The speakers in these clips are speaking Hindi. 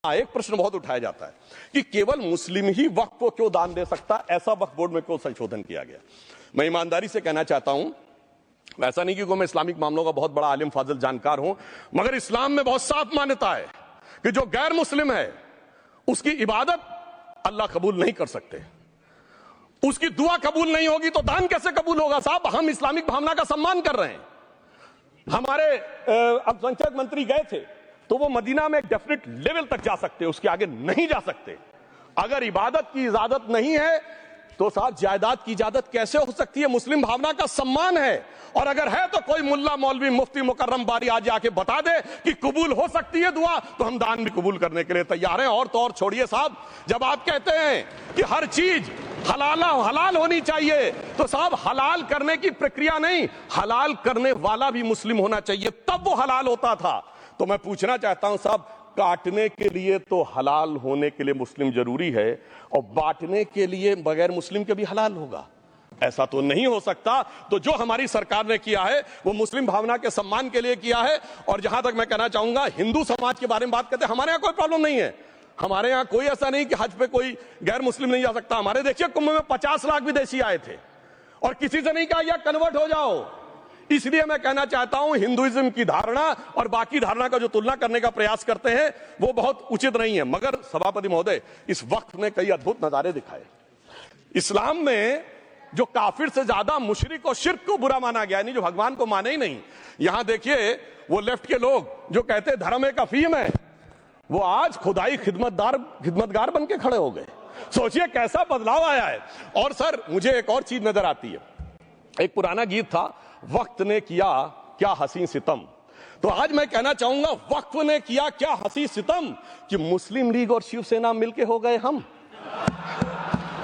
एक प्रश्न बहुत उठाया जाता है कि केवल मुस्लिम ही वक्फ को क्यों दान दे सकता, ऐसा वक्फ बोर्ड में क्यों संशोधन किया गया। मैं ईमानदारी से कहना चाहता हूं, ऐसा नहीं कि मैं इस्लामिक मामलों का बहुत बड़ा आलिम फाजिल जानकार हूं, मगर इस्लाम में बहुत साफ मान्यता है कि जो गैर मुस्लिम है उसकी इबादत अल्लाह कबूल नहीं कर सकते, उसकी दुआ कबूल नहीं होगी तो दान कैसे कबूल होगा। साहब, हम इस्लामिक भावना का सम्मान कर रहे हैं। हमारे अल्पसंख्यक मंत्री गए थे तो वो मदीना में एक डेफिनेट लेवल तक जा सकते, उसके आगे नहीं जा सकते। अगर इबादत की इजाजत नहीं है तो साथ जायदाद की इजाजत कैसे हो सकती है। मुस्लिम भावना का सम्मान है, और अगर है तो कोई मुल्ला मौलवी मुफ्ती मुकर्रम बारी आज आके बता दे कि कबूल हो सकती है दुआ, तो हम दान भी कबूल करने के लिए तैयार हैं। और तो और छोड़िए साहब, जब आप कहते हैं कि हर चीज हलाल होनी चाहिए, तो साहब हलाल करने की प्रक्रिया नहीं, हलाल करने वाला भी मुस्लिम होना चाहिए, तब वो हलाल होता था। तो मैं पूछना चाहता हूं साहब, काटने के लिए तो हलाल होने के लिए मुस्लिम जरूरी है, और बांटने के लिए बगैर मुस्लिम के भी हलाल होगा, ऐसा तो नहीं हो सकता। तो जो हमारी सरकार ने किया है वो मुस्लिम भावना के सम्मान के लिए किया है। और जहां तक मैं कहना चाहूंगा, हिंदू समाज के बारे में बात करते हैं, हमारे यहां कोई प्रॉब्लम नहीं है। हमारे यहां कोई ऐसा नहीं कि हज पे कोई गैर मुस्लिम नहीं जा सकता। हमारे देखिए कुंभ में 50 लाख विदेशी आए थे और किसी से नहीं कहा या कन्वर्ट हो जाओ। इसलिए मैं कहना चाहता हूं, हिंदुइज्म की धारणा और बाकी धारणा का जो तुलना करने का प्रयास करते हैं वो बहुत उचित नहीं है। मगर सभापति महोदय, इस वक्त ने कई अद्भुत नजारे दिखाए। इस्लाम में जो काफिर से ज्यादा मुशरिक और शिर्क को बुरा माना गया, नहीं जो भगवान को माने ही नहीं। यहां देखिए वो लेफ्ट के लोग जो कहते धर्म एक अफीम है, वो आज खुदाई खिदमतगार बन के खड़े हो गए। सोचिए कैसा बदलाव आया है। और सर, मुझे एक और चीज नजर आती है। एक पुराना गीत था, वक्त ने किया क्या हसी सितम। तो आज मैं कहना चाहूंगा, वक्त ने किया क्या हसी सितम कि मुस्लिम लीग और शिवसेना मिलके हो गए हम।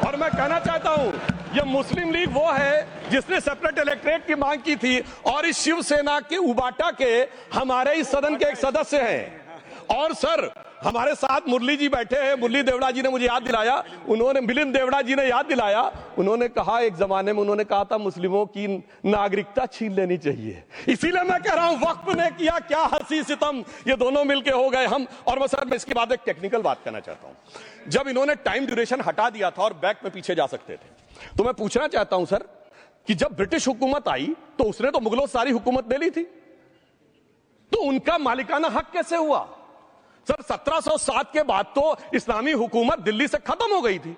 और मैं कहना चाहता हूं, ये मुस्लिम लीग वो है जिसने सेपरेट इलेक्टोरेट की मांग की थी, और इस शिवसेना के उबाटा के हमारे इस सदन के एक सदस्य हैं। और सर, हमारे साथ मुरली जी बैठे हैं, मुरली देवड़ा जी ने मुझे याद दिलाया, उन्होंने मिलिंद देवड़ा जी ने याद दिलाया, उन्होंने कहा एक जमाने में उन्होंने कहा था मुस्लिमों की नागरिकता छीन लेनी चाहिए। इसीलिए मैं कह रहा हूं, वक्त ने किया क्या हसी सितम, ये दोनों मिलके हो गए हम। और मैं सर, मैं इसके बाद एक टेक्निकल बात करना चाहता हूं। जब इन्होंने टाइम ड्यूरेशन हटा दिया था और बैक में पीछे जा सकते थे, तो मैं पूछना चाहता हूं सर कि जब ब्रिटिश हुकूमत आई तो उसने तो मुगलों सारी हुकूमत ले ली थी, तो उनका मालिकाना हक कैसे हुआ। सर, 1707 के बाद तो इस्लामी हुकूमत दिल्ली से खत्म हो गई थी।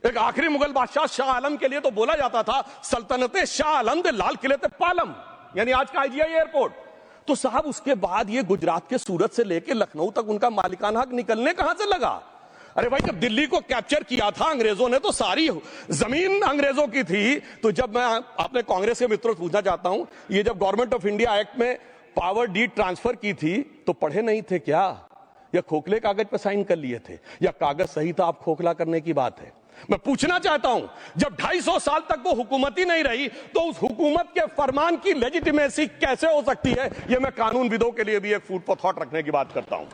एक आखिरी मुगल बादशाह शाह आलम के लिए तो बोला जाता था सल्तनते शाह आलम दे लाल किले ते पालम, यानी आज का IGI एयरपोर्ट। तो साहब उसके बाद ये गुजरात के सूरत से लेकर लखनऊ तक उनका मालिकाना हक निकलने कहां से लगा। अरे भाई, जब दिल्ली को कैप्चर किया था अंग्रेजों ने तो सारी जमीन अंग्रेजों की थी। तो जब मैं अपने कांग्रेस के मित्रों से पूछना चाहता हूं, ये जब गवर्नमेंट ऑफ इंडिया एक्ट में पावर डीड ट्रांसफर की थी तो पढ़े नहीं थे क्या, या खोखले कागज पर साइन कर लिए थे, या कागज सही था, आप खोखला करने की बात है। मैं पूछना चाहता हूं, जब 250 साल तक वो हुकूमत ही नहीं रही तो उस हुकूमत के फरमान की लेजिटिमेसी कैसे हो सकती है। ये मैं कानून विदों के लिए भी एक फूड फॉर थॉट रखने की बात करता हूं।